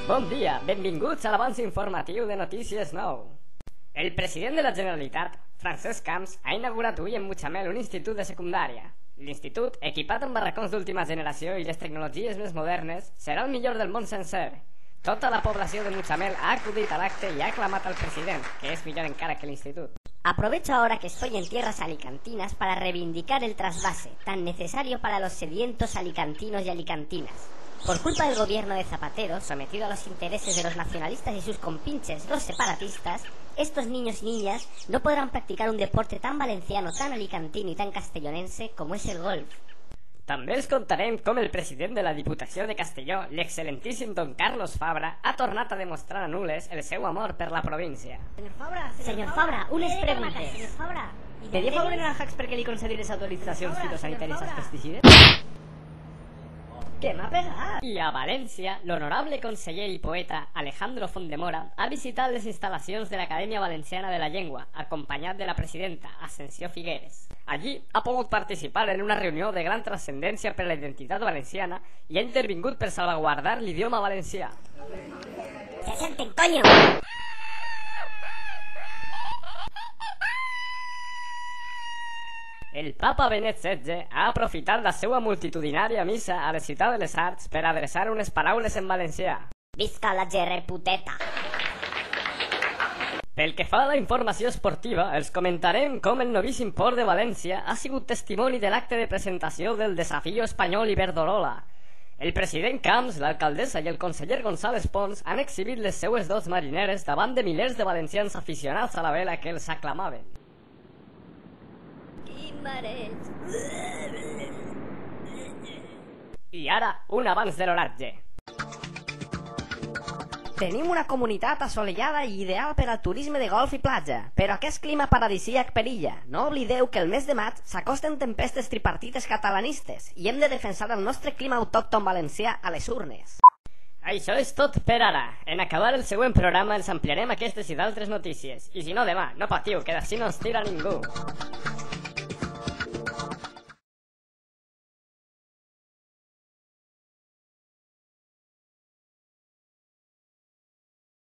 Bon dia, benvinguts a l'abans informatiu de Notícies 9. El president de la Generalitat, Francesc Camps, ha inaugurat avui en Mutxamel un institut de secundària. L'institut, equipat amb barracons d'última generació i les tecnologies més modernes, serà el millor del món sencer. Tota la població de Mutxamel ha acudit a l'acte i ha aclamat al president, que és millor encara que l'institut. Aprovecho ahora que estoy en tierras alicantinas para reivindicar el trasvase, tan necesario para los sedientos alicantinos y alicantinas. Por culpa del gobierno de Zapatero, sometido a los intereses de los nacionalistas y sus compinches, los separatistas, estos niños y niñas no podrán practicar un deporte tan valenciano, tan alicantino y tan castellonense como es el golf. També els contarem com el president de la Diputació de Castelló, l'excel·lentíssim don Carlos Fabra, ha tornat a demostrar a Nules el seu amor per la província. Señor Fabra, unes preguntes. Señor Fabra, ¿Pedía favor en Ajax perquè li concedir les autoritzacions fitosanitàries als pesticides? Què m'ha pegat? I a València, l'honorable conseller i poeta Alejandro Fondemora ha visitat les instal·lacions de l'Acadèmia Valenciana de la Llengua, acompanyat de la presidenta Ascensió Figueres. Allí ha pogut participar en una reunió de gran transcendència per la identitat valenciana i ha intervingut per salvaguardar l'idioma valencià. ¡Se sienten, coño! El papa Benet XVI ha aprofitat la seva multitudinària missa a la Ciutat de les Arts per adreçar unes paraules en valencià. Visca la GR puteta! Pel que fa a la informació esportiva, els comentarem com el novíssim Port de València ha sigut testimoni de l'acte de presentació del Desafío Espanyol Iberdrola. El president Camps, l'alcaldessa i el conseller González Pons han exhibit les seues dos marineres davant de milers de valencians aficionats a la vela que els aclamaven. I ara, un abans de l'oratge. Tenim una comunitat assolellada i ideal per al turisme de golf i platja, però aquest clima paradisíac perilla. No oblideu que el mes de maig s'acosten tempestes tripartites catalanistes i hem de defensar el nostre clima autòcton valencià a les urnes. Això és tot per ara. En acabar el següent programa ens ampliarem aquestes i d'altres notícies. I si no demà, no patiu, que d'ací no ens tira ningú.